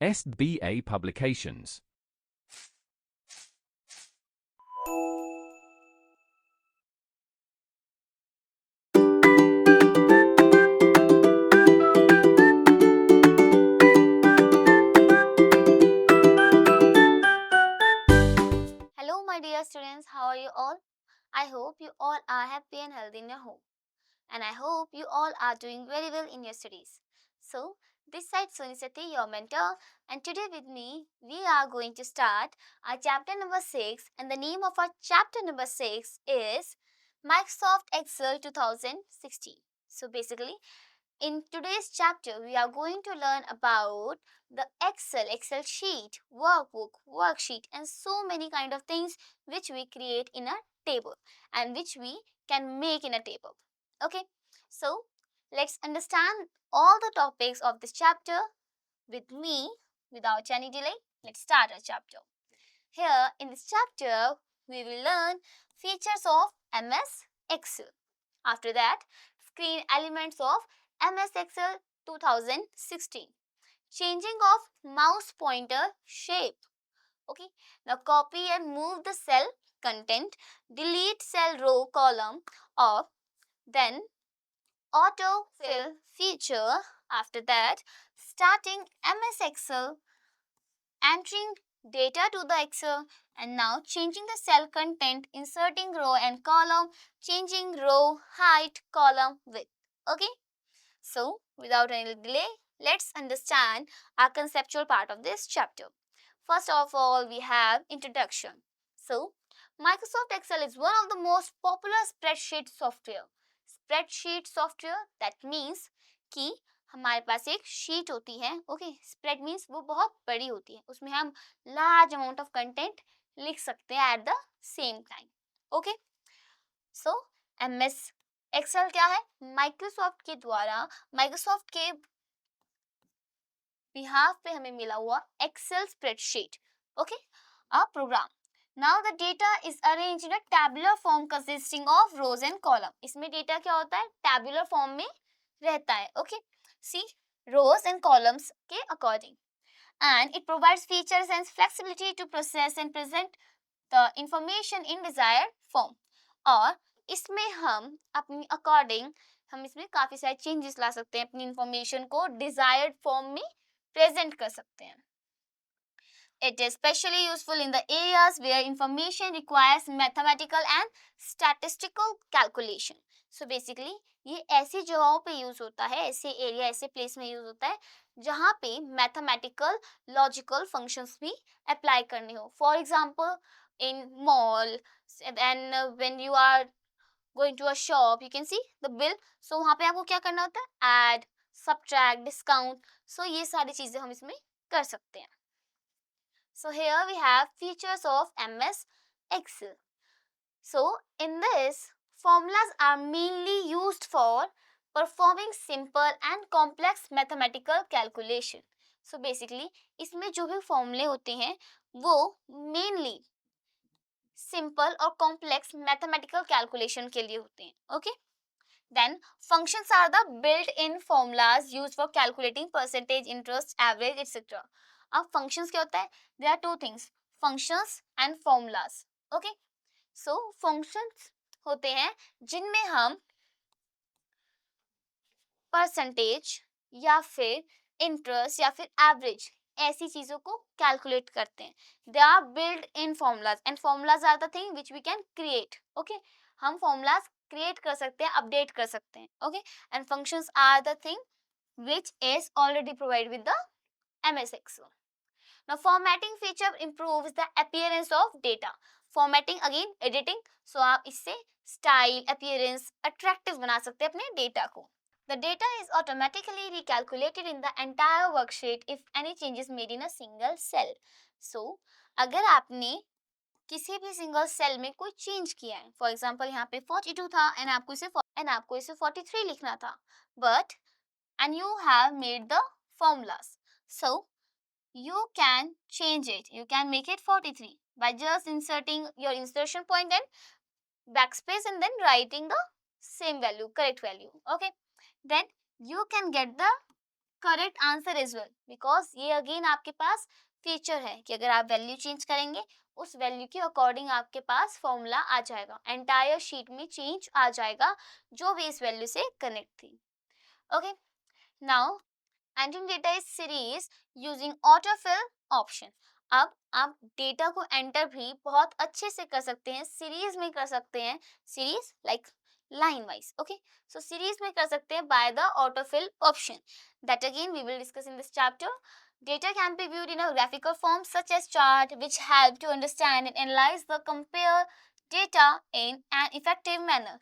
SBA Publications. Hello, my dear students. How are you all? I hope you all are happy and healthy in your home. And I hope you all are doing very well in your studies. So, this side Sunisati, your mentor, and today with me, we are going to start our chapter number 6. And the name of our chapter number 6 is Microsoft Excel 2016. So, basically, in today's chapter, we are going to learn about the Excel sheet, workbook, worksheet, and so many kind of things which we create in a table and which we can make in a table. Okay, so let's understand all the topics of this chapter with me without any delay. Let's start our chapter. Here in this chapter, we will learn features of MS Excel. After that, screen elements of MS Excel 2016. Changing of mouse pointer shape. Okay, now copy and move the cell content, delete cell row column of then auto fill feature. After that, starting MS Excel, entering data to the Excel, and now changing the cell content, inserting row and column, changing row height, column width. Okay, so without any delay, let's understand our conceptual part of this chapter. First of all, we have introduction. So, Microsoft Excel is one of the most popular spreadsheet software. Spreadsheet software that means कि हमारे पास एक sheet होती है. Okay, spread means वो बहुत बड़ी होती है, उसमें हम लार्ज अमाउंट ऑफ कंटेंट लिख सकते हैं at the same time. Okay, so MS Excel क्या है? माइक्रोसॉफ्ट के द्वारा, माइक्रोसॉफ्ट के बिहाफ पे हमें मिला हुआ Excel spreadsheet. Okay, a program. Now the data is arranged in a tabular form consisting of rows and column. इसमें डेटा क्या होता है? टैबुलर फॉर्म में रहता है. Okay, see rows and columns के according, and it provides features and flexibility to process and present the information in desired form. और इसमें हम अपनी अकॉर्डिंग हम इसमें काफ़ी सारे चेंजेस ला सकते हैं, अपनी इंफॉर्मेशन को डिजायर्ड फॉर्म में प्रेजेंट कर सकते हैं. It is especially useful in the areas where information requires mathematical and statistical calculation. So basically ये ऐसी जगहों पे यूज होता है, ऐसे एरिया, ऐसे प्लेस में यूज होता है जहाँ पे मैथमेटिकल लॉजिकल फंक्शंस भी अप्लाई करने हो. For example in mall, and when you are going to a shop, you can see the bill. So वहाँ पे आपको क्या करना होता है? Add, subtract, discount. So ये सारी चीजें हम इसमें कर सकते हैं. So here we have features of MS Excel. So in this, formulas are mainly used for performing simple and complex mathematical calculation. So basically इसमें जो भी फॉर्मूले होते हैं वो mainly simple और complex mathematical calculation के लिए होते हैं. Okay? Then functions are the built-in formulas used for calculating percentage, interest, average, etc. अब functions क्या होता है? There are two things, functions and formulas. Okay? So functions होते हैं जिनमें हम percentage या फिर interest या फिर average ऐसी चीजों को calculate करते हैं. They are built-in formulas and formulas are the thing which we can create. Okay? हम formulas create कर सकते हैं, update कर सकते हैं. Okay? And functions are the thing which is already provided with the MS Excel. Now formatting feature improves the appearance of data. Formatting again editing. So आप इससे style, appearance, attractive बना सकते हैं अपने data को. The data is automatically recalculated in the entire worksheet if any changes made in a single cell. So अगर आपने किसी भी सिंगल सेल में कोई चेंज किया है, फॉर एग्जाम्पल यहाँ पे 42 था एंड आपको इसे 43 लिखना था, but and you have made the formulas, so you can change it, you can make it 43 by just inserting your insertion point and backspace and then writing the same value, correct value. Okay, then you can get the correct answer is well, because ये again आपके पास feature है कि अगर आप value change करेंगे उस value के according आपके पास फॉर्मूला आ जाएगा, एंटायर शीट में चेंज आ जाएगा जो भी इस वैल्यू से कनेक्ट थी। Okay, now entering data is series using autofill option. अब आप डेटा को एंटर भी बहुत अच्छे से कर सकते हैं, सीरीज में कर सकते हैं, series like line wise. Okay, so series में कर सकते हैं by the autofill option, that again we will discuss in this chapter. Data can be viewed in a graphical form such as chart, which help to understand and analyze the compare data in an effective manner।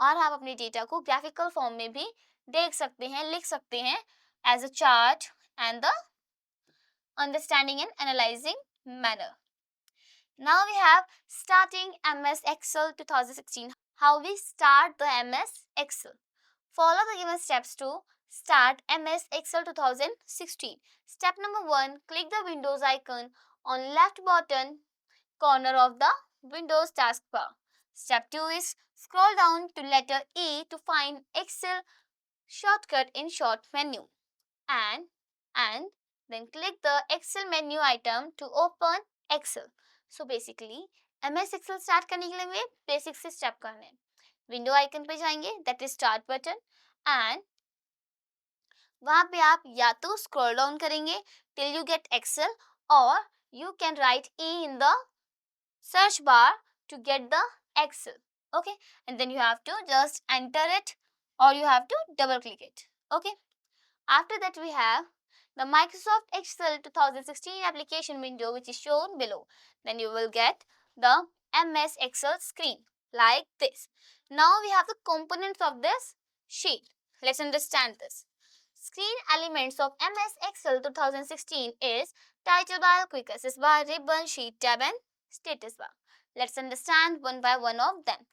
और आप अपने data को graphical form में भी देख सकते हैं, लिख सकते हैं as a chart and the understanding and analyzing manner। Now we have starting MS Excel 2016. How we start the MS Excel. Follow the given steps to start MS Excel 2016. Step number 1, click the Windows icon on left bottom corner of the Windows taskbar. Step 2 is scroll down to letter E to find Excel shortcut in short menu, and and then click the Excel menu item to open Excel. So basically MS Excel start करने के लिए हमें basic से step करने हैं। Window icon पे जाएंगे, that is start button, and वहां पे आप या तो स्क्रॉल डाउन करेंगे टिल यू गेट एक्सेल, और you can write E in the search bar to get the Excel. Okay, and then you have to just enter it, or you have to double click it. Okay, after that we have the Microsoft Excel 2016 application window, which is shown below. Then you will get the MS Excel screen like this. Now we have the components of this sheet. Let's understand this. Screen elements of MS Excel 2016 is title bar, quick access bar, ribbon, sheet tab, and status bar. Let's understand one by one of them.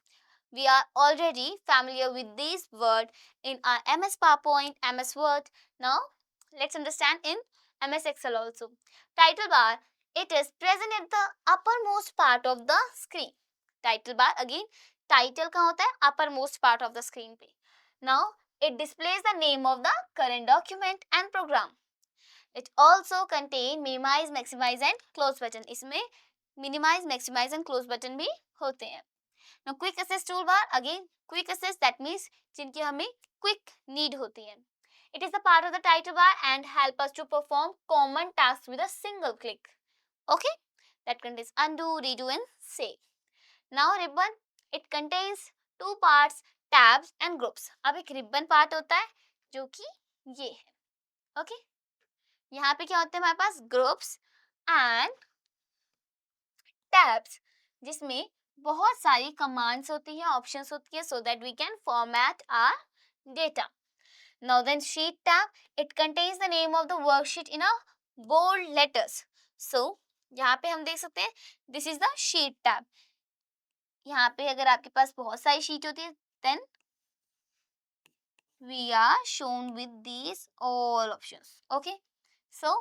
We are already familiar with these words in our MS PowerPoint, MS Word. Now, let's understand in MS Excel also. Title bar, it is present at the uppermost part of the screen. Title bar, again, title कहाँ होता है? Uppermost part of the screen पे. Now, it displays the name of the current document and program. It also contain minimize, maximize and close button. इसमें minimize, maximize and close button भी होते हैं. Now quick access toolbar, again quick access, that means जिनकी हमें quick need होती है. It is a part of the title bar and help us to perform common tasks with a single click. Okay, that contains undo, redo and save. Now ribbon, it contains two parts, tabs and groups. अब एक ribbon part होता है जो कि ये है. Okay, यहाँ पे क्या होते हैं हमारे पास groups and tabs, जिसमें बहुत सारी कमांड्स होती है, ऑप्शंस होती है, so that we can format our data. Now then sheet tab, it contains the name of the worksheet in a bold letters. So यहाँ पे हम देख सकते हैं this is the sheet tab. यहाँ पे अगर आपके पास बहुत सारी शीट होती है then we are shown with these all options. Okay, so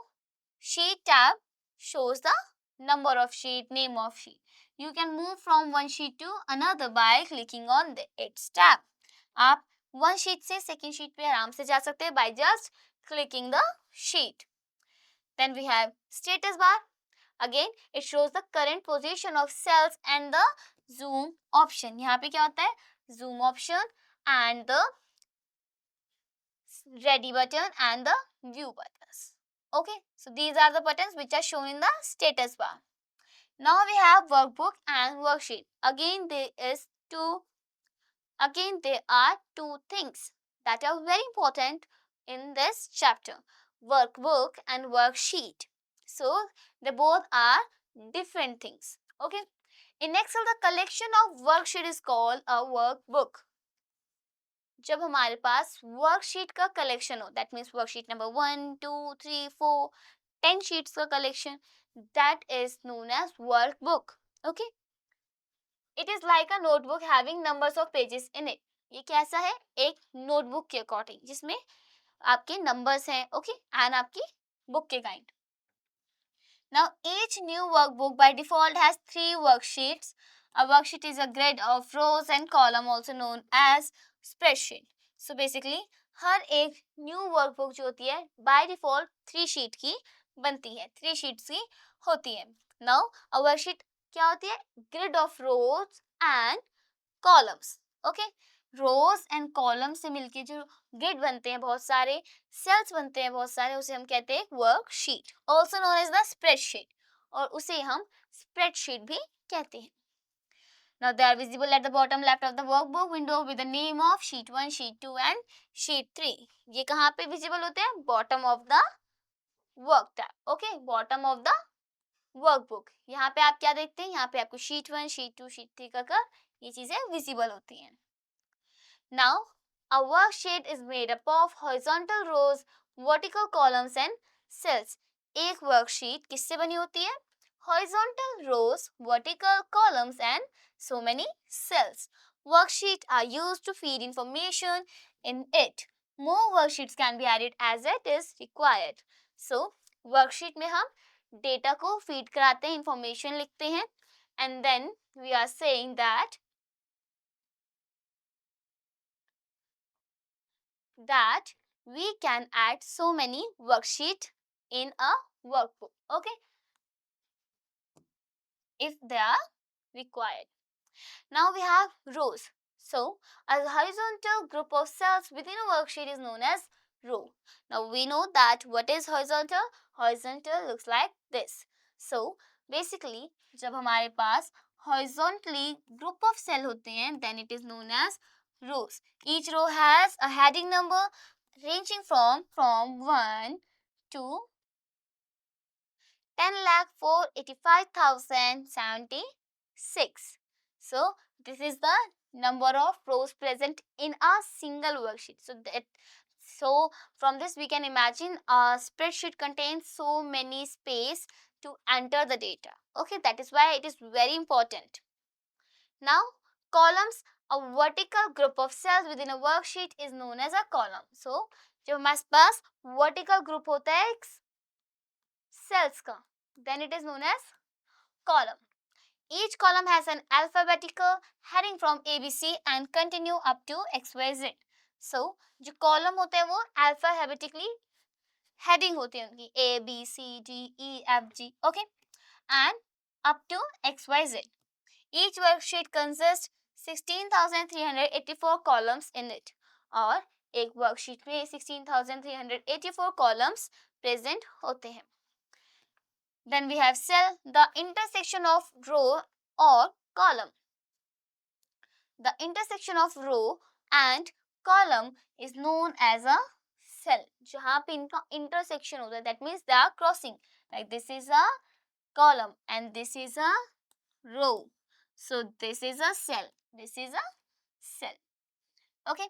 sheet tab shows the number of sheet, name of sheet. You can move from one sheet to another by clicking on its tab. आप one sheet से second sheet पे आराम से जा सकते हैं by just clicking the sheet. Then we have status bar. Again, it shows the current position of cells and the zoom option. यहाँ पे क्या होता है? Zoom option and the ready button and the view buttons. Okay, so these are the buttons which are shown in the status bar. Now we have workbook and worksheet. Again there are two things that are very important in this chapter, workbook and worksheet. So they both are different things. Okay, in Excel the collection of worksheet is called a workbook. जब हमारे पास worksheet का collection हो, that means worksheet number 1, 2, 3, 4, 10 sheets का collection, that is known as workbook. Okay, it is like a notebook having numbers of pages in it. ये कैसा है? एक नोटबुक के अकॉर्डिंग जिसमें आपके नंबर्स हैं. ओके, एंड आपकी बुक के kind. Now each new workbook by default has 3 worksheets. A worksheet is a grid of rows and column, also known as spreadsheet. So basically हर एक न्यू वर्कबुक जो होती है by default 3 sheet की बनती है, 3 sheets की होती है। नाउ अ वर्कशीट क्या होती है? Grid of rows and columns. Okay, rows and column से मिलके जो ग्रिड बनते हैं, बहुत सारे सेल्स बनते हैं बहुत सारे, उसे हम कहते हैं worksheet, also known as the spreadsheet, और उसे हम स्प्रेडशीट भी कहते हैं। Now they are visible at the bottom left of the workbook window with the name of sheet 1, sheet 2 and sheet 3. ये कहाँ पे visible होते हैं? Bottom of the work tab. Okay, bottom of the workbook. यहाँ पे आप क्या देखते हैं? यहाँ पे आपको sheet 1, sheet 2, sheet 3 का ये चीजें visible होती हैं. Now a worksheet is made up of horizontal rows, vertical columns and cells. एक worksheet किससे बनी होती है? Horizontal rows, vertical columns and so many cells. Worksheets are used to feed information in it. More worksheets can be added as it is required. So, worksheet में हम data को feed कराते हैं, information लिखते हैं, and then we are saying that we can add so many worksheets in a workbook. Okay, if they are required. Now we have rows. So, a horizontal group of cells within a worksheet is known as row. Now we know that what is horizontal? Horizontal looks like this. So, basically जब हमारे पास horizontally group of cell होते हैं, then it is known as rows. Each row has a heading number ranging from 1 to 10,485,076. So this is the number of rows present in a single worksheet. So from this we can imagine a spreadsheet contains so many space to enter the data. Okay, that is why it is very important. Now columns, a vertical group of cells within a worksheet is known as a column. So जब हमारे पास vertical group होता है cells का, then it is known as column. Each column has an alphabetical heading from ABC and continue up to XYZ. So, जो column होते हैं वो alphabetically heading होती है उनकी A, B, C, D, E, F, G, okay, and up to XYZ. Each worksheet consists 16,384 columns in it. और एक worksheet में 16,384 columns present होते हैं. Then we have cell, the intersection of row or column. The intersection of row and column is known as a cell. जहाँ पे इनका intersection होता है, that means they are crossing. Like this is a column and this is a row. So this is a cell. This is a cell. Okay.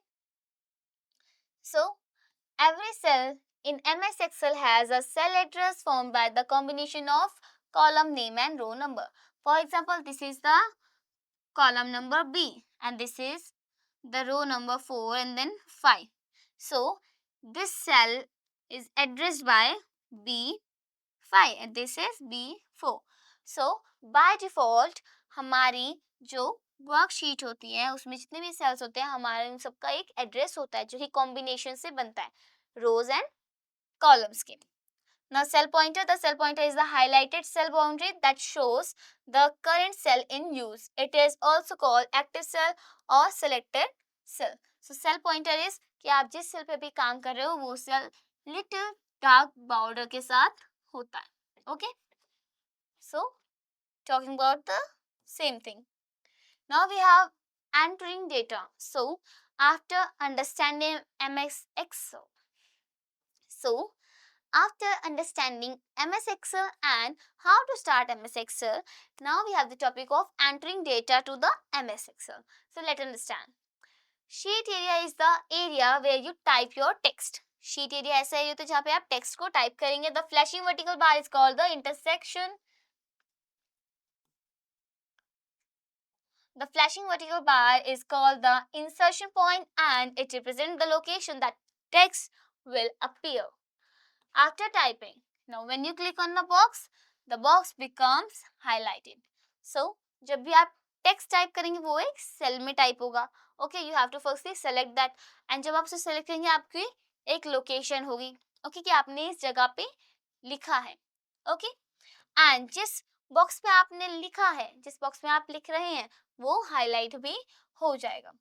So every cell in MS Excel has a cell address formed by the combination of column name and row number. For example, this is the column number B and this is the row number 4 and then 5. So, this cell is addressed by B5 and this is B4. So, by default हमारी जो worksheet होती है उसमें जितने भी sales होते हैं हमारे उन सबका एक एड्रेस होता है जो कि कॉम्बिनेशन से बनता है रोज एंड कॉलम्स के. Now the cell pointer is the highlighted cell boundary that shows the current cell in use. It is also called active cell or selected cell. So cell pointer is कि आप जिस cell पे भी काम कर रहे हो वो सेल little dark border के साथ होता है. Okay? So talking about the same thing. Now we have entering data. So after understanding MS Excel. So after understanding MS Excel and how to start MS Excel, now we have the topic of entering data to the MS Excel. So let's understand. Sheet area is the area where you type your text. Sheet area ऐसा area होता है जहाँ पे आप text को type करेंगे. The flashing vertical bar is called the intersection. The flashing vertical bar is called the insertion point and it represents the location that text will appear. After typing, now when you click on the box becomes highlighted. So, जब भी आप text type करेंगे वो एक cell में type होगा. Okay, you have to firstly select that, and जब आप उसे सेलेक्ट करेंगे आपकी एक लोकेशन होगी. ओके, कि आपने इस जगह पे लिखा है. ओके, एंड जिस बॉक्स में आपने लिखा है, जिस बॉक्स में आप लिख रहे हैं, वो हाईलाइट भी हो जाएगा.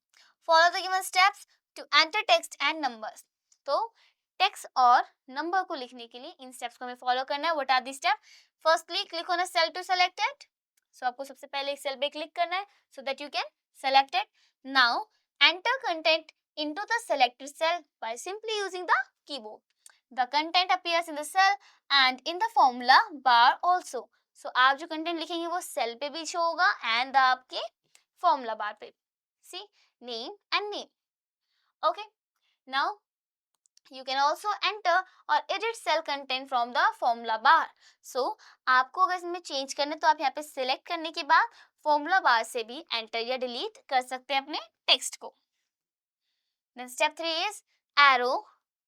Follow the given steps to enter text and numbers. तो टेक्स्ट और नंबर को लिखने के लिए इन स्टेप्स को हमें फॉलो करना है. What are the step? Firstly click on a cell to select it. So आपको सबसे पहले एक सेल पे क्लिक करना है so that you can select it. Now enter content into the selected cell by simply using the keyboard. The content appears in the cell and in the formula bar also. So आप जो content लिखेंगे वो cell पे भी show होगा and आपके formula bar पे. See, name and name. Okay, now you can also enter or edit cell content from the formula bar. So आपको अगर इसमें चेंज करना है तो आप यहाँ पे सिलेक्ट करने के बाद फॉर्मूला बार से भी एंटर या डिलीट कर सकते हैं अपने टेक्स्ट को. Then step 3 is arrow,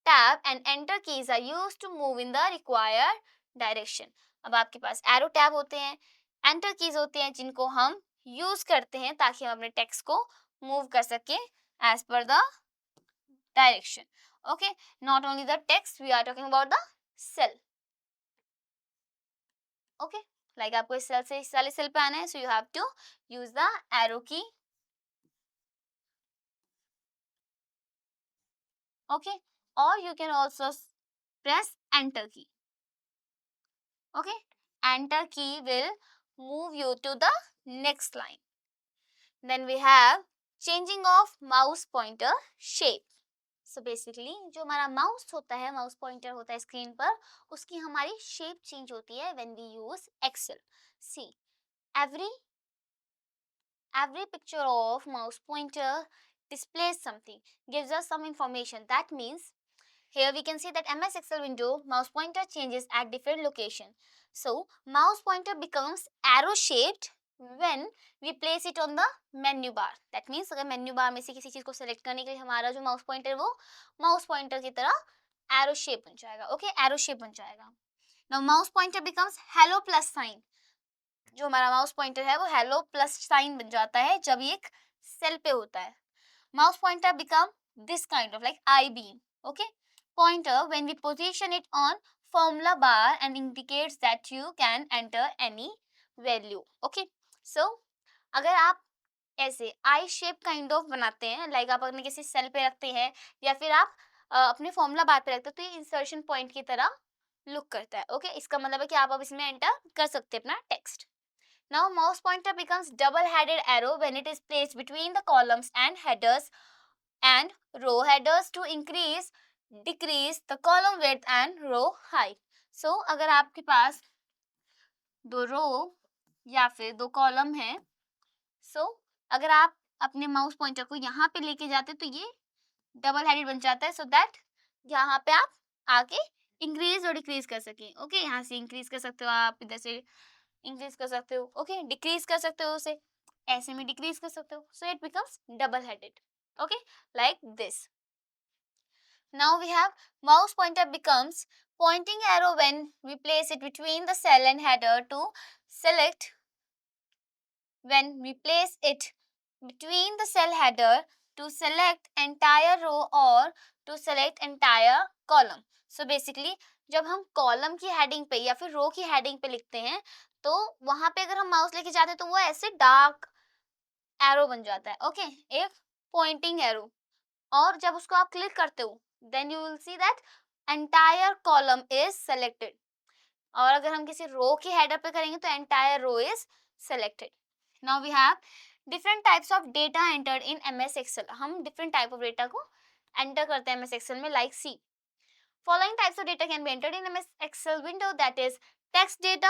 tab and enter keys are used to move in the required direction. अब आपके पास arrow tab होते हैं, enter keys होते हैं जिनको हम यूज करते हैं ताकि हम अपने टेक्स्ट को मूव कर सके as per the direction. Okay, not only the text, we are talking about the cell. Okay, like आपको इस सेल से इस वाले सेल पे आना है, so you have to use the arrow key. Okay, or you can also press enter key. Okay, enter key will move you to the next line. Then we have changing of mouse pointer shape. So basically जो हमारा mouse होता है, mouse pointer होता है screen पर, उसकी हमारी shape change होती है when we use Excel. See, every picture of mouse pointer displays something, gives us some information. That means here we can see that MS Excel window mouse pointer changes at different location. So mouse pointer becomes arrow shaped when we place it on the menu bar. That means अगर menu bar में से किसी चीज को select करने के लिए हमारा जो mouse pointer वो mouse pointer की तरह arrow shape बन जाएगा. Okay, arrow shape बन जाएगा. Now mouse pointer becomes hello plus sign. जो हमारा mouse pointer है वो hello plus sign बन जाता है जब ये एक cell पे होता है. Mouse pointer become this kind of like I beam. Okay, pointer when we position it on formula bar and indicates that you can enter any value. Okay, so अगर आप ऐसे I shape kind of बनाते हैं, like आप अपने किसी cell पे रखते हैं या फिर आप अपने फॉर्मूला बार पे रखते हैं, तो ये इंसर्शन पॉइंट की तरह लुक करता है. ओके, इसका मतलब है कि आप अब इसमें एंटर कर सकते हैं अपना text. Now mouse pointer becomes double-headed arrow when it is placed between the columns and headers and row headers to increase, decrease the column width and row height. So अगर आपके पास दो रो या फिर दो कॉलम है, so अगर आप अपने माउस पॉइंटर को यहाँ पे लेके जाते तो ये डबल हेडेड बन जाता है, so that यहाँ पे आप आके इंक्रीज और डिक्रीज कर सकें. ओके, यहाँ से इंक्रीज कर सकते हो आप, इधर से इंक्रीज कर सकते हो. ओके, डिक्रीज कर सकते हो उसे, ऐसे में डिक्रीज कर सकते हो. So it becomes double headed. Okay, like this. Now we have mouse pointer becomes pointing arrow when we place it between the cell and header to select. When we place it between the cell header to select entire row or to select entire column. So basically जब हम column की heading पे या फिर रो की heading पे लिखते हैं तो वहां पे अगर हम माउस लेके जाते हैं तो वो ऐसे डार्क एरो बन जाता है. ओके, एक पॉइंटिंग एरो. और जब उसको आप क्लिक करते हो then you will see that entire column is selected. और अगर हम किसी रो की हेडर पे करेंगे तो entire row is selected. Now we have different types of data entered in MS Excel. हम डिफरेंट टाइप ऑफ डेटा को एंटर करते हैं MS Excel में, like see. Following types of data can be entered in MS Excel window, that is text data,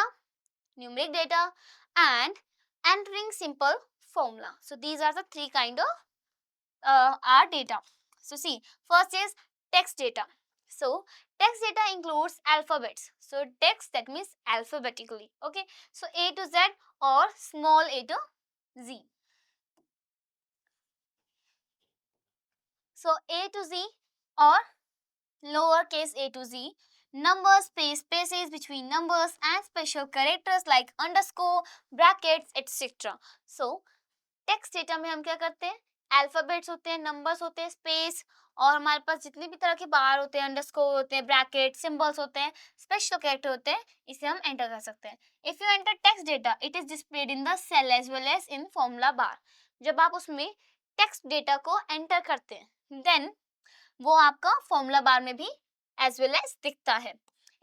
numeric data and entering simple formula. So these are the three kind of our data. So see, first is text data. So text data includes alphabets. So text, that means alphabetically. Okay, so A to Z or small a to Z. So A to Z or lowercase a to Z, numbers, spaces between numbers and special characters like underscore, brackets, etc. So text data में हम क्या करते हैं, alphabets होते हैं, numbers होते हैं, space, और हमारे पास जितने भी तरह के बार होते हैं, अंडरस्कोर होते हैं, ब्रैकेट, सिंबल्स होते हैं, स्पेशल कैरेक्टर होते हैं, इसे हम एंटर कर सकते हैं. If you enter text data it is displayed in the cell as well as in formula bar. जब आप उसमें टेक्स्ट डेटा को एंटर करते हैं देन वो आपका फॉर्मूला बार में भी एज वेल एज दिखता है.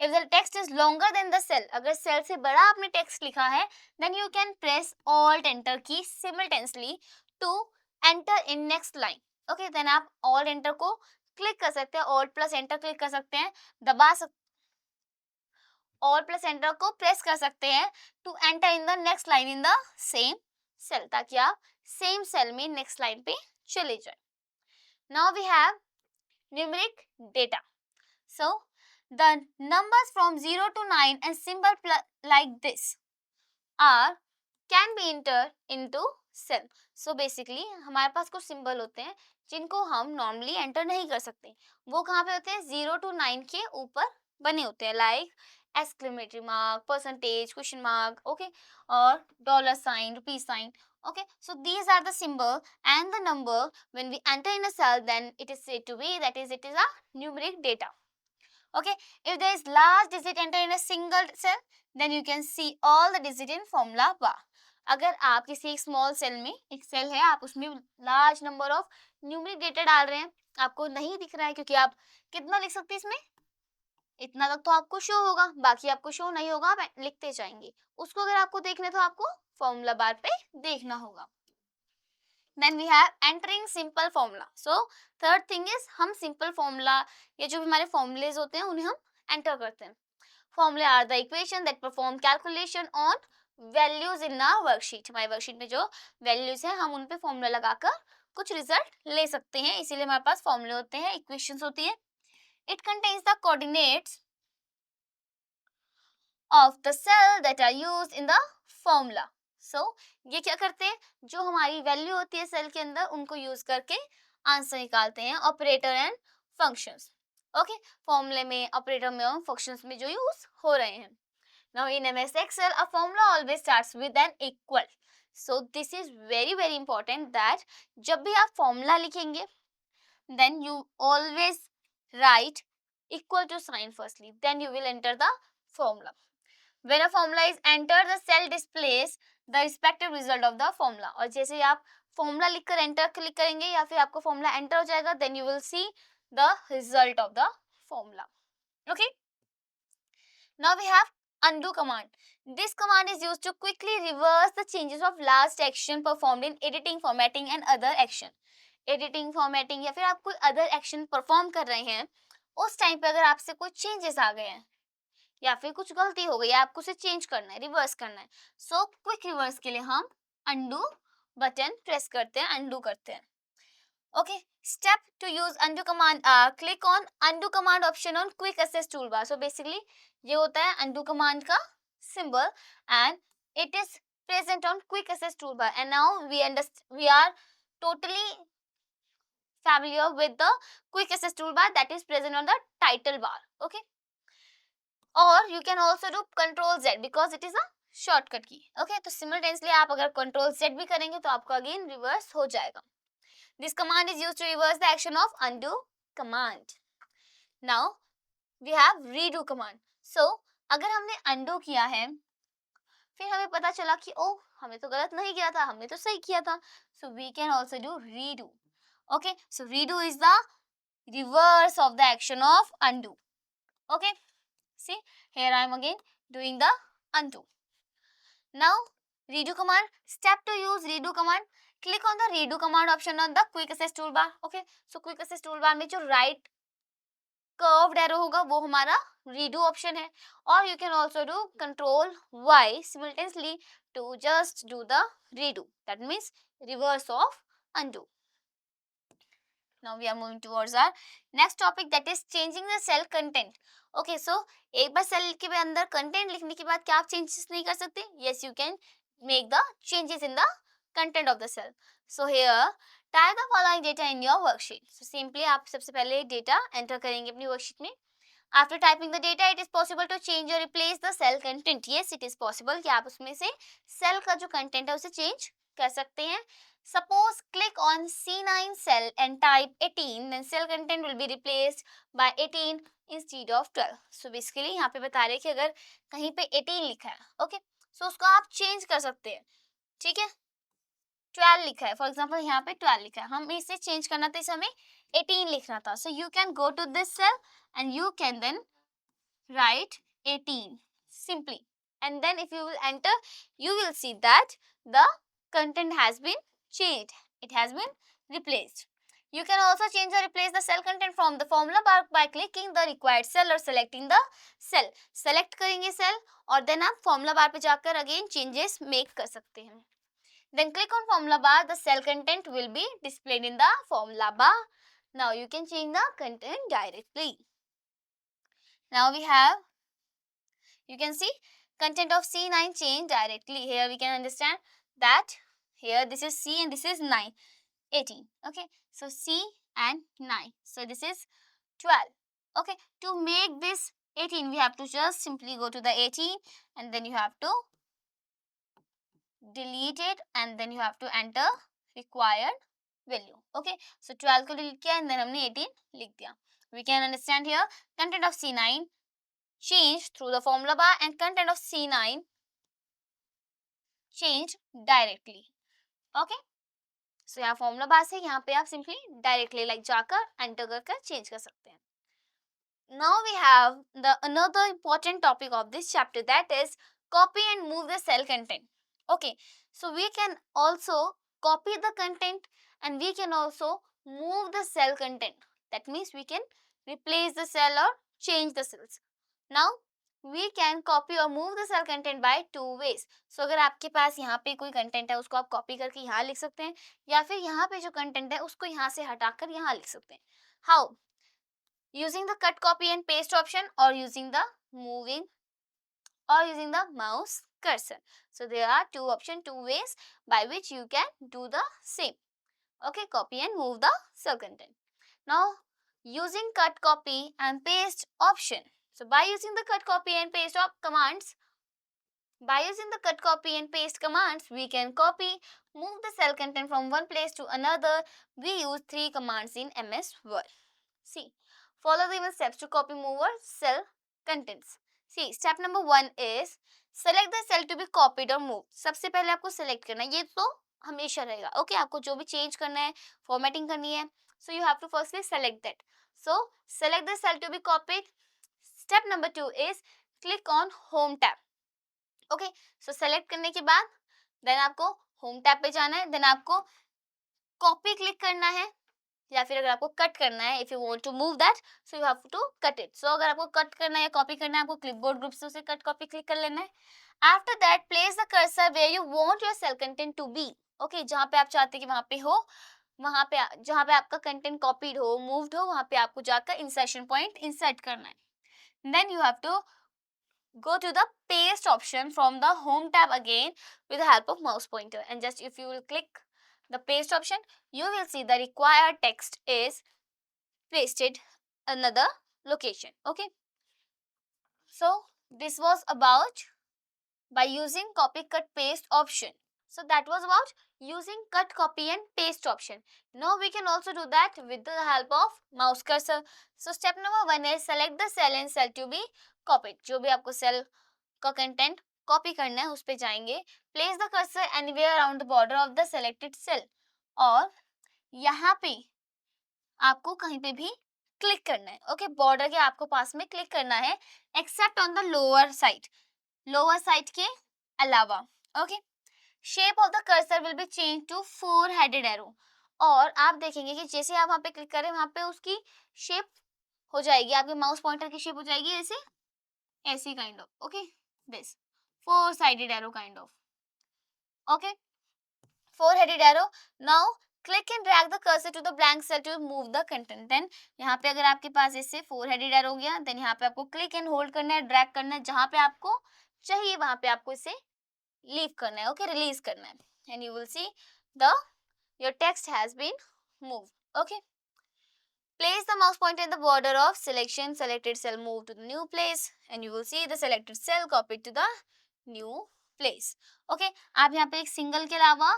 If the text is longer than the cell, अगर सेल से बड़ा आपने टेक्स्ट लिखा है then you can press alt enter key simultaneously to enter in next line. Okay, then आप ऑल्ट एंटर को क्लिक कर सकते हैं, ऑल्ट प्लस एंटर क्लिक कर सकते हैं, दबा सकते, ऑल्ट प्लस एंटर को प्रेस कर सकते हैं to enter in the next line in the same cell, ताकि आप सेम सेल में नेक्स्ट लाइन पे चले जाए. Now we have numeric data. So the numbers from 0 to 9 and symbol like this are can be entered into cell. So basically हमारे पास कुछ symbol होते हैं जिनको हम नॉर्मली एंटर नहीं कर सकते. वो कहाँ पे होते हैं, 0 to 9 के ऊपर बने होते हैं, like exclamatory mark, percentage, question mark, okay, और dollar sign, rupees sign. Okay, so these are the symbol and the number when we enter in a cell then it is said to be that is it is a numeric data. Okay, if there is large digit enter in a single cell then you can see all the digit in formula bar. अगर आप किसी एक small cell में, एक cell है, आप उसमें large number of numeric data डाल रहे हैं, आपको नहीं दिख रहा है क्योंकि आप कितना लिख सकते हैं इसमें, इतना तक तो आपको शो होगा, बाकी आपको शो नहीं होगा, आप लिखते जाएंगे. उसको अगर आपको देखना है तो आपको फॉर्मूला बार पे देखना होगा. Then we have entering simple formula. So third thing is हम simple formula, ये जो भी हमारे formulas होते हैं उन्हें हम enter करते हैं. Formula are the equation that perform calculation on values in a worksheet. हमारे worksheet में जो values हैं हम उन पे formula लगाकर कुछ result ले सकते हैं, इसीलिए हमारे पास formula होते हैं, equations होती हैं. It contains the coordinates of the cell that are used in the formula. So ये क्या करते हैं, जो हमारी वैल्यू होती है सेल के अंदर उनको यूज करके आंसर निकालते हैं, ऑपरेटर एंड फंक्शंस. ओके, फॉर्मूले में, ऑपरेटर में और फंक्शंस में जो यूज हो रहे हैं. Now in MS Excel a formula always starts with an equal. So this is very very important that जब भी आप फॉर्मूला लिखेंगे then you always write equal to sign firstly, then you will enter the formula. When a formula is entered, the cell displays the respective result of the formula. और जैसे ही आप formula लिखकर enter click करेंगे या फिर आपको formula enter हो जाएगा, then you will see the result of the formula. Okay. Now we have undo command. This command is used to quickly reverse the changes of last action performed in editing, formatting and other action. Editing, formatting या फिर आप कोई other action perform कर रहे हैं, उस time पे अगर आपसे कोई changes आ गए हैं या फिर कुछ गलती हो गई है, आपको उसे चेंज करना है, रिवर्स करना है, सो क्विक रिवर्स के लिए हम अनडू बटन प्रेस करते हैं, अनडू करते हैं. Okay, step to use undo command, click on undo command option on quick access tool bar. So basically ये होता है अनडू कमांड का symbol and it is present on quick access tool bar. And now we are totally familiar with the quick access toolbar that is present on the title bar. Okay, or you can also do control Z because it is a shortcut key. Okay, तो simultaneously आप अगर control Z भी करेंगे तो आपका again reverse हो जाएगा. This command is used to reverse the action of undo command. Now we have redo command. So अगर हमने undo किया है फिर हमें पता चला कि ओ हमें तो गलत नहीं किया था, हमने तो सही किया था, so we can also do redo. Okay, so redo is the reverse of the action of undo. Okay, see here I am again doing the undo. Now redo command, step to use redo command, click on the redo command option on the quick access toolbar. Okay, so quick access toolbar में जो right curved arrow होगा वो हमारा redo option है, और you can also do control Y simultaneously to just do the redo, that means reverse of undo. Now we are moving towards our next topic, that is changing the cell content. Okay, so एक बार cell के अंदर content लिखने के बाद क्या आप changes नहीं कर सकते? Yes, you can make the changes in the content of the cell. So here type the following data in your worksheet. So simply आप सबसे पहले डेटा एंटर करेंगे अपनी वर्कशीट में. After typing the data, it is possible to change or replace the cell content. Yes, it is possible कि आप उसमें से सेल का जो कंटेंट है उसे चेंज कर सकते हैं. Suppose click on C9 cell and type 18, then cell content will be replaced by 18 instead of 12. So basically यहाँ पे बता रहे हैं कि अगर कहीं पे 18 लिखा है, ओके, so उसको आप चेंज कर सकते हैं, ठीक है। 12 लिखा है, फॉर एग्जाम्पल यहाँ पे 12 लिखा है, हमें इसे चेंज करना था, इसे हमें 18 लिखना था. So you can go to this cell and you can then write 18 simply, and then if you will enter, you will see that the content has been changed, it has been replaced. You can also change or replace the cell content from the formula bar by clicking the required cell or selecting the cell. Select करेंगे cell और then आप formula bar पे जाकर again changes make कर सकते हैं. Then click on formula bar, the cell content will be displayed in the formula bar. Now you can change the content directly. Now we have, you can see content of C9 change directly. Here we can understand that here this is C and this is 9, 18. Okay, so C and 9. So this is 12. Okay, to make this 18, we have to just simply go to the 18 and then you have to delete it and then you have to enter required value. Okay, so 12 को delete किया and then हमने 18 लिख दिया. We can understand here content of C9 changed through the formula bar and content of C9 changed directly. Okay, so यहाँ formula bar से यहाँ पे आप simply directly like जाकर enter कर change कर सकते हैं. Now we have the another important topic of this chapter, that is copy and move the cell content. Okay, so we can also copy the content and we can also move the cell content. That means we can replace the cell or change the cells. Now we can copy or move the cell content by two ways. So अगर आपके पास यहाँ पे कोई content है उसको आप copy करके यहाँ लिख सकते हैं या फिर यहाँ पे जो कंटेंट है उसको यहाँ से हटाकर यहाँ लिख सकते हैं. How? Using the cut, copy and paste option or using the moving or using the mouse cursor. So there are two options, two ways by which you can do the same. Okay, copy and move the cell content. Now using cut, copy and paste option. So by using the cut, copy and paste commands, we can copy, move the cell content from one place to another. We use three commands in MS Word. See, follow the given steps to copy, move or cell contents. See, step number 1 is select the cell to be copied or moved. सबसे पहले आपको select करना है, ये तो हमेशा रहेगा. Okay, आपको जो भी चेंज करना है, फॉर्मेटिंग करनी है, so you have to firstly select that. So select the cell to be copied. Step number 2 is click on home tab. Okay, so select करने के बाद then आपको home tab पे जाना है, then आपको copy click करना है या फिर अगर आपको कट करना है, if you want to move that, so you have to cut it. So अगर आपको कट करना है या कॉपी करना है, आपको clipboard group से उसे कट कॉपी क्लिक कर लेना है. After that, place the cursor where you want your cell content to be. Okay, जहाँ पे आप चाहते हैं कि वहाँ पे हो, वहाँ पे जहाँ पे आपका कंटेंट कॉपीड हो, मूव्ड हो, वहाँ पे आपको जाकर इंसर्शन पॉइंट इंसर्ट करना है. Then you have to go to the paste option from the home tab again with the help of mouse pointer, and just if you will click the paste option, you will see the required text is pasted another location. Okay, so this was about by using copy, cut, paste option. So that was about using cut, copy and paste option. Now we can also do that with the help of mouse cursor. So step number 1 is select the cell and cell to be copied. जो भी आपको cell का content copy करना है उस पे जाएंगे. Place the cursor anywhere around the border of the selected cell. और यहाँ पे आपको कहीं पे भी क्लिक करना है. ओके, बॉर्डर के आपको पास में क्लिक करना है except on the lower side के अलावा. Okay, shape of the cursor will be change to 4 headed arrow. और आप देखेंगे कि जैसे आप वहाँ पे क्लिक करें वहाँ पे उसकी शेप हो जाएगी, आपके माउस पॉइंटर की शेप हो जाएगी ऐसी kind of. Okay, this 4 sided arrow kind of. Okay, 4 headed arrow. Now click and drag the cursor to the blank cell to move the content. Then यहाँ पे अगर आपके पास इससे 4 headed arrow हो गया, then यहाँ पे आपको click and hold करना है, drag करना है, जहाँ पे आपको चाहिए वहाँ पे आपको इसे leave करना है. Okay, release करना है, and you will see your text has been moved. Okay, place the mouse pointer in the border of selection, selected cell move to the new place, and you will see the selected cell copied to the new place. Okay, आप यहाँ पे एक single के अलावा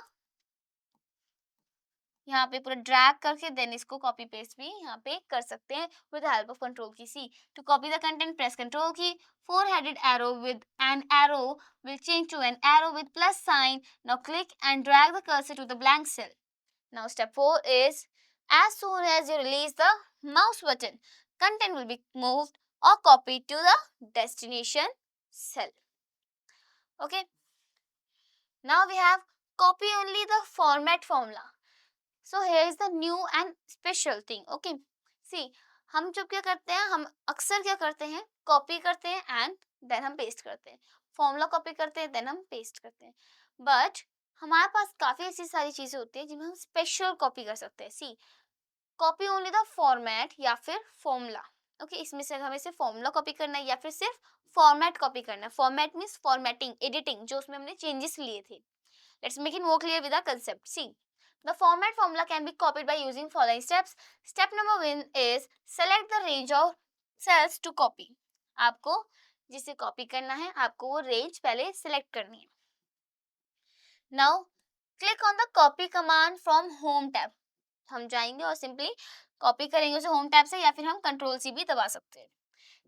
यहाँ पे पूरा drag करके देन इसको कॉपी पेस्ट भी यहाँ पे कर सकते हैं with help of control key C. To copy the content press control key. Four headed arrow with an arrow will change to an arrow with plus sign. Now click and drag the cursor to the blank cell. Now step 4 is, as soon as you release the mouse button, content will be moved or copied to the destination cell. Okay. Now we have copy only the format formula. So here is the new and special thing. Okay. See, हम जब क्या करते हैं, हम अक्सर क्या करते हैं, कॉपी करते हैं एंड देन हम पेस्ट करते हैं. फॉर्मूला कॉपी करते हैं देन हम पेस्ट करते हैं. बट हमारे पास काफी ऐसी सारी चीजें होती है जिनमें हम स्पेशल कॉपी कर सकते हैं. सी, कॉपी ओनली द फॉर्मेट या फिर फॉर्मूला. ओके, इसमें से हमें सिर्फ फॉर्मूला कॉपी करना है या फिर सिर्फ फॉर्मेट कॉपी करना है. फॉर्मेट मीन्स फॉर्मेटिंग, एडिटिंग, जो उसमें हमने चेंजेस लिए थे. Let's make it more clear with the concept. See, the format formula can be copied by using following steps. Step number 1 is select the range of cells to copy. आपको जिसे copy करना है आपको वो range पहले select करनी है. Now click on the copy command from home tab. हम जाएंगे और सिंपली कॉपी करेंगे उसे होम टैब से या फिर हम कंट्रोल सी भी दबा सकते हैं.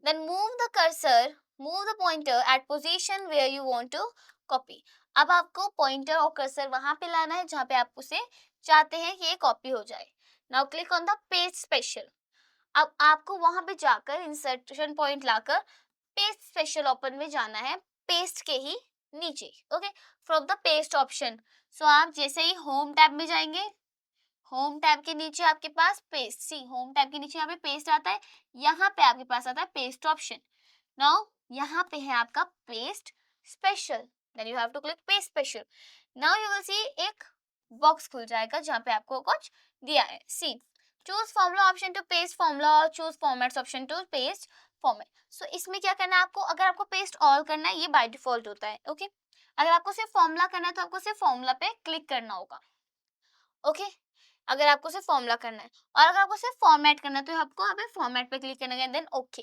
Then move the cursor, move the pointer at position where you want to copy. अब आपको पॉइंटर और कर्सर वहां पे लाना है जहां पे आप उसे चाहते हैं कि ये कॉपी हो जाए. Now click on the paste special. अब आपको वहां पे जाकर इंसर्शन पॉइंट लाकर पेस्ट स्पेशल ओपन में जाना है, पेस्ट के ही नीचे. Okay, from the paste option. So आप जैसे ही होम टैब में जाएंगे, होम टैब के नीचे आपके पास पेस्ट. सी, होम टैब के नीचे यहाँ पे पेस्ट आता है, यहाँ पे आपके पास आता है पेस्ट ऑप्शन. नाउ यहाँ पे है आपका paste special. Then you have to click paste special. Now you will see एक बॉक्स खुल जाएगा जहाँ पे आपको कुछ दिया है. See, choose formula option to paste formula और choose formats option to paste format. So इसमें क्या करना है आपको, अगर आपको पेस्ट ऑल करना है ये बाय डिफॉल्ट होता है. ओके, अगर आपको सिर्फ फॉर्मूला करना है तो आपको सिर्फ फॉर्मूला पे क्लिक करना होगा. ओके, अगर आपको सिर्फ फॉर्मूला करना है, और अगर आपको सिर्फ फॉर्मेट करना है तो आपको यहाँ पे फॉर्मेट पे क्लिक करना है then okay,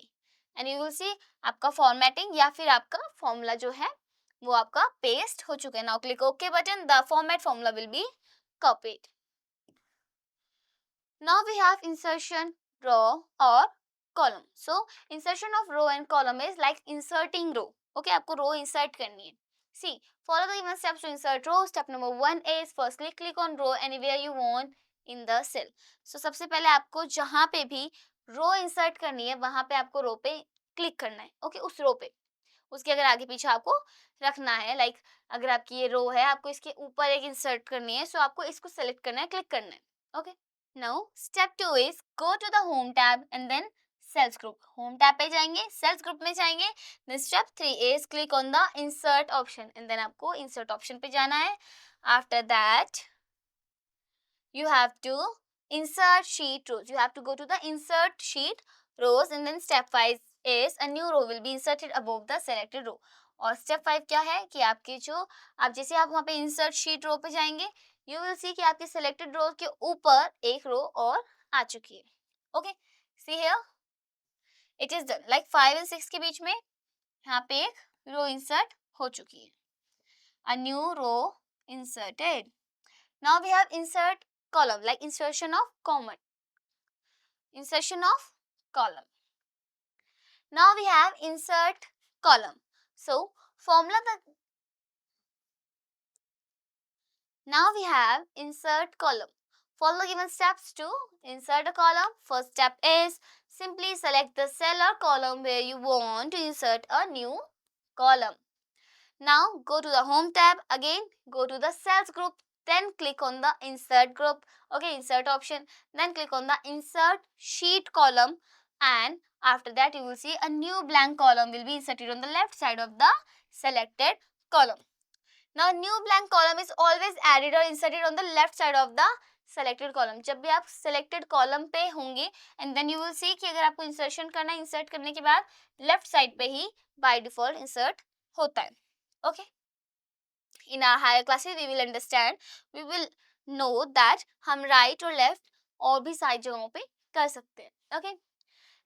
and you will see आपका फॉर्मेटिंग या फिर आपका फॉर्मूला जो है वो आपका पेस्ट हो चुका है. Now click okay button, the format formula will be copied. Now we have insertion row or column. So insertion of row and column is like inserting row. Okay, आपको row insert करनी है. See, follow the given steps to insert row. Step number 1 is firstly click on row anywhere you want in the cell. So सबसे पहले आपको जहाँ पे भी row insert करनी है वहाँ पे आपको row पे click करना है. Okay, उस row पे उसके अगर आगे पीछे आपको रखना है, लाइक अगर आपकी ये रो है आपको इसके ऊपर एक इंसर्ट करनी है, सो आपको इसको सेलेक्ट करना है, क्लिक करना है. Okay, now step 2 is go to the home tab and then cells group. Home tab पे जाएंगे, सेल्स ग्रुप में जाएंगे. Then step 3 is click on the insert option and then आपको इंसर्ट ऑप्शन पे जाना है. After that you have to insert sheet rows. You have to go to the insert sheet rows and then step 5 is a new row will be inserted above the selected row. और step 5 क्या है कि आपके जो आप जैसे आप वहाँ पे insert sheet row पे जाएंगे you will see कि आपके selected row के ऊपर एक row और आ चुकी है. Okay, see here it is done. Like 5 and 6 के बीच में यहाँ पे एक row insert हो चुकी है. A new row inserted. Now we have insert column, like insertion of comment, insertion of column. Now we have insert column. So formula now we have insert column. Follow the given steps to insert a column. First step is simply select the cell or column where you want to insert a new column. Now go to the home tab, again go to the cells group, then click on the insert group, okay, insert option, then click on the insert sheet column, and after that you will see a new blank column will be inserted on the left side of the selected column. Now new blank column is always added or inserted on the left side of the selected column. जब भी आप selected column पे होंगे and then you will see कि अगर आपको insertion करना है, insert करने के बाद left side पे ही by default insert होता है. Okay, in our higher classes we will understand, we will know that हम right और left और भी सारी जगहों पे कर सकते हैं. Okay,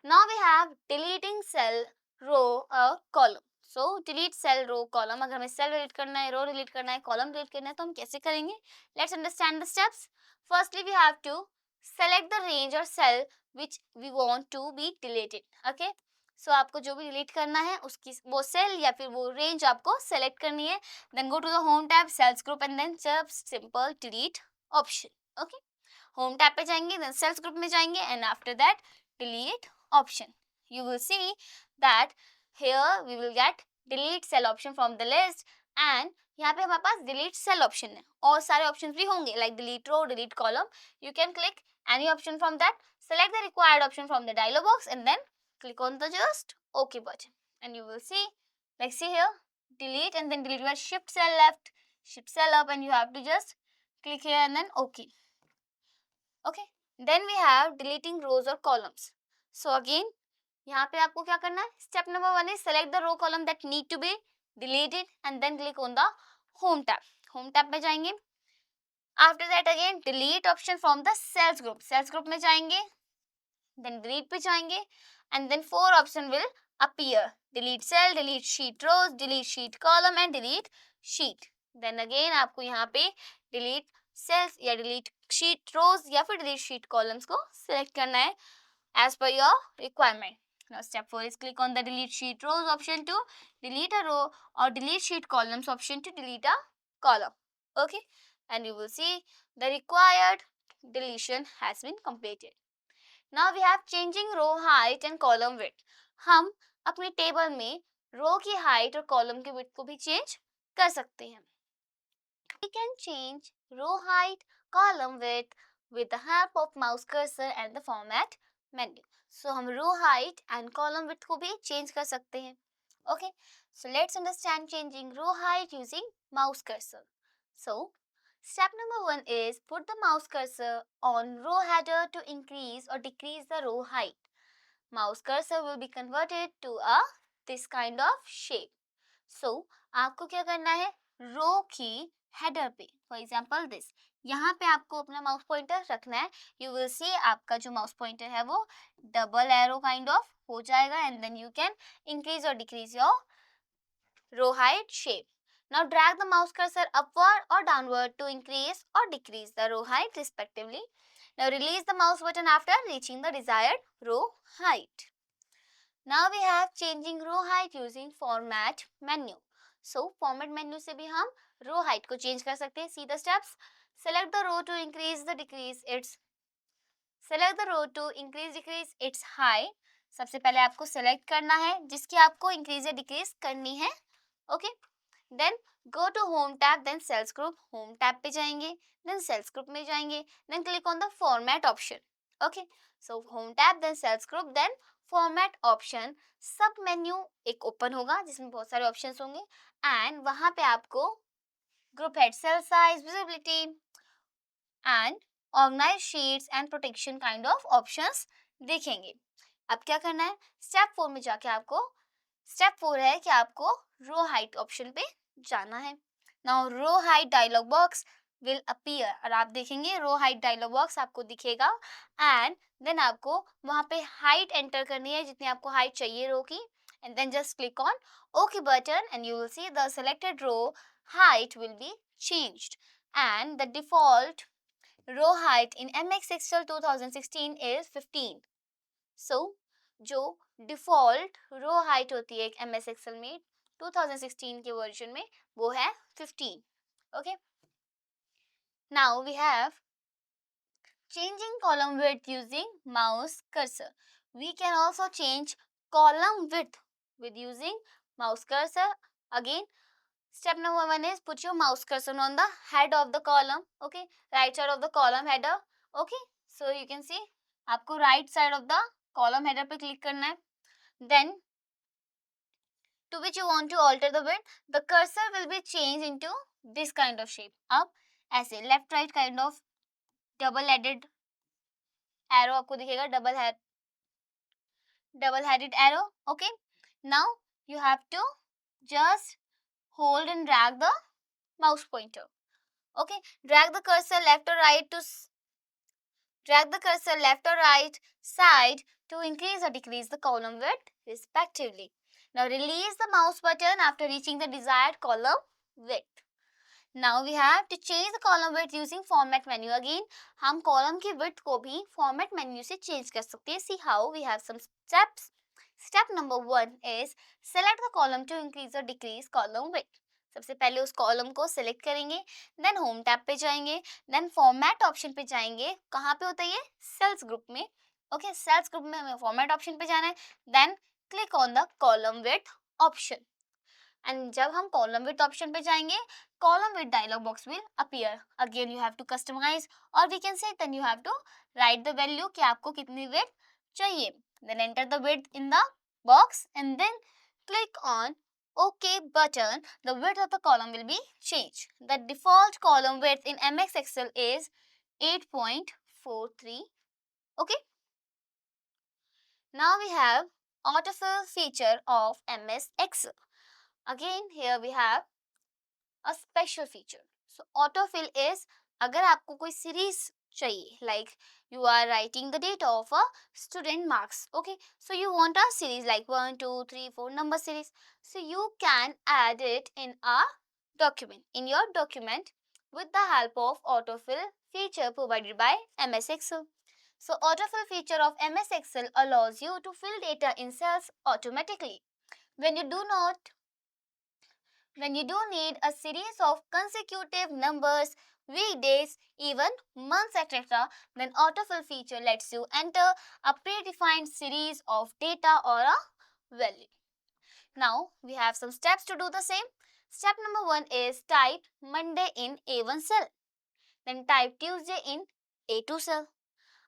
now we have deleting cell, row or column. So delete cell row column, अगर हमें सेल डिलीट करना है, रो डिलीट करना है, कॉलम डिलीट करना है तो हम कैसे करेंगे? Let's understand the steps. Firstly we have to select the range और cell which we want to be deleted. Okay, so आपको जो भी डिलीट करना है उसकी वो सेल या फिर वो रेंज आपको सेलेक्ट करनी है. Then go to the home tab, cells group and then just simple delete option. Okay, home tab पे जाएंगे, देन सेल्स ग्रुप में जाएंगे and after that delete option. You will see that here we will get delete cell option from the list and यहाँ पे हमारे पास delete cell option है और सारे options भी होंगे like delete row, delete column. You can click any option from that, select the required option from the dialog box and then click on the just OK button and you will see, like see here, delete and then delete where shift cell left, shift cell up and you have to just click here and then OK. Okay, then we have deleting rows or columns. So again यहाँ पे आपको क्या करना है? Step number 1 is select the row column that need to be deleted and then click on the home tab. Home tab में जाएंगे. After that again delete option from the cells group, cells group में जाएंगे, then delete पे जाएंगे and then 4 option will appear, delete cell, delete sheet rows, delete sheet column and delete sheet. Then again आपको यहाँ पे delete cells या delete sheet रोज या फिर डिलीट शीट कॉलम्स को सिलेक्ट करना है as per your requirement. Now step 4 is click on the delete sheet rows option to delete a row or delete sheet columns option to delete a column. Okay, and you will see the required deletion has been completed. Now we have changing row height and column width. हम अपने table में रो की height और column के width को भी change कर सकते हैं. We can change row height, column width with the help of mouse cursor and the format menu. So हम row height and column width को भी change कर सकते हैं. Okay, so let's understand changing row height using mouse cursor. So step number 1 is put the mouse cursor on row header to increase or decrease the row height. Mouse cursor will be converted to a this kind of shape. So आपको क्या करना है? रो की header पे, for example this, यहाँ पे आपको अपना माउस पॉइंटर रखना है. यू विल सी आपका जो माउस पॉइंटर है वो डबल एरो काइंड ऑफ हो जाएगा and then you can increase और decrease your row height shape. Now drag the mouse cursor upward or downward to increase or decrease the row height respectively. Now release the mouse button after reaching the desired row height. Now we have changing row height using format menu. So format menu से भी हम row height को change कर सकते हैं. See the steps. Select the row to increase the decrease its. Select the row to increase decrease its height. सबसे पहले आपको select करना है जिसकी आपको increase या decrease करनी है. Okay. Then go to home tab, then cells group. Home tab पे जाएंगे, then cells group में जाएंगे, then click on the format option. Okay. So home tab, then cells group, then format option. सब menu एक open होगा जिसमें बहुत सारे ऑप्शंस होंगे एंड वहां पे आपको group head, cell size, visibility and organise sheets and protection kind of options दिखेंगे. अब क्या करना है? स्टेप 4 में जाके आपको, स्टेप 4 है कि आपको रो हाइट ऑप्शन पे जाना है. Now row height dialog box will appear और आप देखेंगे रो हाइट डायलॉग बॉक्स आपको दिखेगा एंड देन आपको वहां पे हाइट एंटर करनी है जितनी आपको हाइट चाहिए रो की and then just click on okay button and you will see the selected row height will be changed and the default row height in MX Excel 2016 is 15. So जो default row height होती है एक MS Excel में 2016 के version में वो है 15. Okay. Now we have changing column width using mouse cursor. We can also change column width with using mouse cursor. Again, step number 1 is put your mouse cursor on the head of the column. Okay, right side of the column header. Okay, so you can see आपको right side of the column header पे click करना है. Then to which you want to alter the width, the cursor will be changed into this kind of shape. अब ऐसे left right kind of double headed arrow आपको दिखेगा, double headed arrow. Okay, now you have to just hold and drag the mouse pointer. Okay, drag the cursor left or right to drag the cursor left or right side to increase or decrease the column width respectively. Now release the mouse button after reaching the desired column width. Now we have to change the column width using format menu. Again, हम column की width को भी format menu से change कर सकते हैं. See how we have some steps. Step number 1 is select the column to increase or decrease column width. सबसे पहले उस कॉलम को सिलेक्ट करेंगे, देन होम टैब पे जाएंगे, देन फॉर्मेट ऑप्शन पे जाएंगे. कहाँ पे होता है ये? सेल्स ग्रुप में. ओके, सेल्स ग्रुप में हमें फॉर्मेट ऑप्शन पे जाना है, then click on the column width option. And जब हम कॉलम विड्थ ऑप्शन पे जाएंगे, column width dialog box will appear. Again you have to customize, or we can say then you have to write the value कि आपको कितनी width चाहिए. Then enter the width in the box and then click on OK button. The width of the column will be changed. The default column width in MX Excel is 8.43. Okay. Now we have autofill feature of MS Excel. Again here we have a special feature. So autofill is अगर आपको कोई series चाहिए, like you are writing the data of a student marks, okay, so you want a series like 1 2 3 4 number series, so you can add it in a document, in your document, with the help of autofill feature provided by MS Excel. So autofill feature of MS Excel allows you to fill data in cells automatically. When you do need a series of consecutive numbers, weekdays, even months, etc., then autofill feature lets you enter a predefined series of data or a value. Now we have some steps to do the same. Step number 1 is type Monday in A1 cell. Then type Tuesday in A2 cell.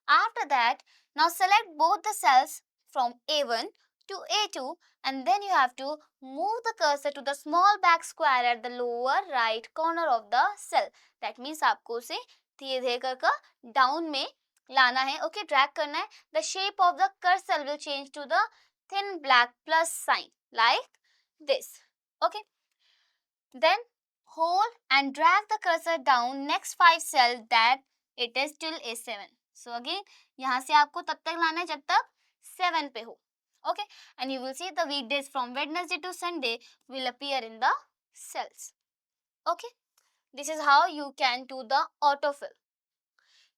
After that, now select both the cells from A1 to A2, and then you have to move the cursor to the small back square at the lower right corner of the cell. That means आपको उसे धीरे धीरे कर down में लाना है. Okay, drag करना है. The shape of the cursor will change to the thin black plus sign like this. Okay. Then hold and drag the cursor down next 5 cells that it is till A7. So again, यहाँ से आपको तब तक लाना है जब तक 7 पे हो. Okay, and you will see the weekdays from Wednesday to Sunday will appear in the cells. Okay, this is how you can do the autofill.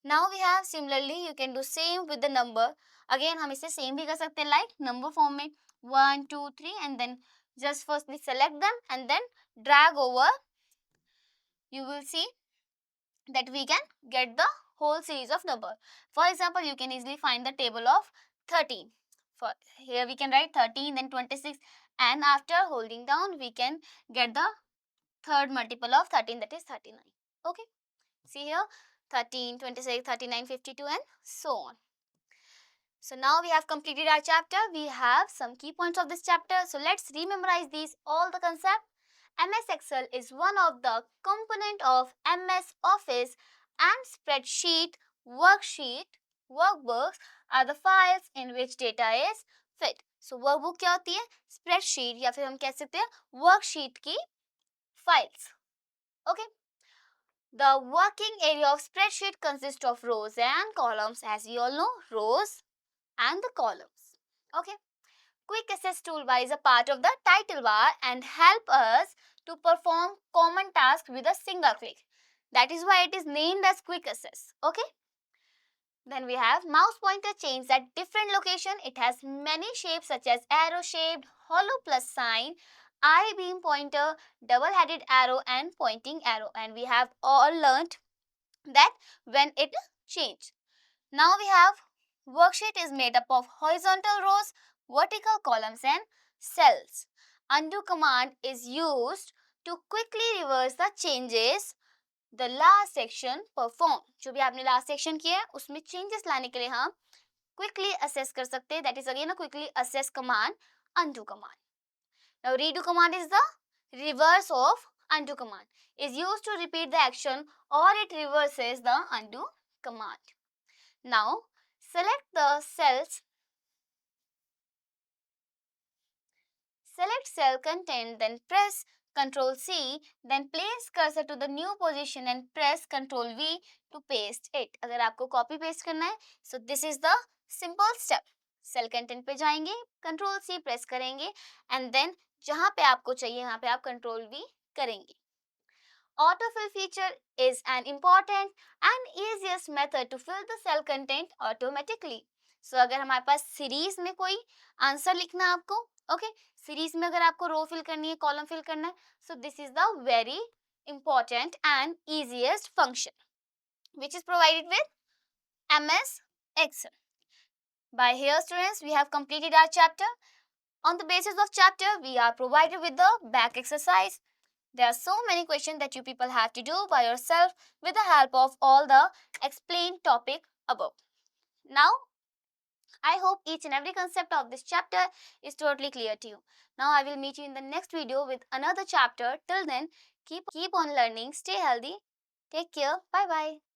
Now we have similarly you can do same with the number. Again हम इसे same भी कर सकते हैं like number form में 1 2 3 and then just firstly select them and then drag over. You will see that we can get the whole series of number. For example, you can easily find the table of 13. For here we can write 13, then 26, and after holding down we can get the third multiple of 13, that is 39. Okay, see here 13, 26, 39, 52 and so on. So now we have completed our chapter. We have some key points of this chapter. So let's rememorize these all the concepts. MS Excel is one of the component of MS Office, and spreadsheet, worksheet, workbooks are the files in which data is fit. So workbook क्या होती है? Spreadsheet या फिर हम कह सकते हैं worksheet की files. Okay. The working area of spreadsheet consists of rows and columns, as we all know, rows and the columns. Okay. Quick Access toolbar is a part of the title bar and help us to perform common tasks with a single click. That is why it is named as Quick Access. Okay. Then we have mouse pointer change at different location. It has many shapes such as arrow shaped, hollow plus sign, I-beam pointer, double-headed arrow and pointing arrow. And we have all learnt that when it changed. Now we have worksheet is made up of horizontal rows, vertical columns and cells. Undo command is used to quickly reverse the changes the last section performed. जो भी आपने last section किया है उसमें changes लाने के लिए हम quickly assess कर सकते हैं. That is again a quickly assess command, undo command. Now redo command is the reverse of undo command. Is used to repeat the action or it reverses the undo command. Now select the cells. Select cell content, then press Ctrl C, then place cursor to the new position and press Ctrl V to paste it. अगर आपको copy paste करना है, so this is the simple step. Cell content पे जाएंगे, control C press करेंगे and then जहां पे आपको चाहिए वहां पे आप कंट्रोल वी करेंगे. Autofill feature is an important and easiest method to fill the cell content automatically. So अगर हमारे पास सीरीज में कोई आंसर लिखना है आपको, ओके, सीरीज में अगर आपको रो फिल करनी है, कॉलम फिल करना है, सो this is the very important and easiest function which is provided with MS Excel. By here students, we have completed our chapter. On the basis of chapter, we are provided with the back exercise. There are so many questions that you people have to do by yourself with the help of all the explained topic above. Now, I hope each and every concept of this chapter is totally clear to you. Now, I will meet you in the next video with another chapter. Till then, keep on learning, stay healthy, take care, bye bye.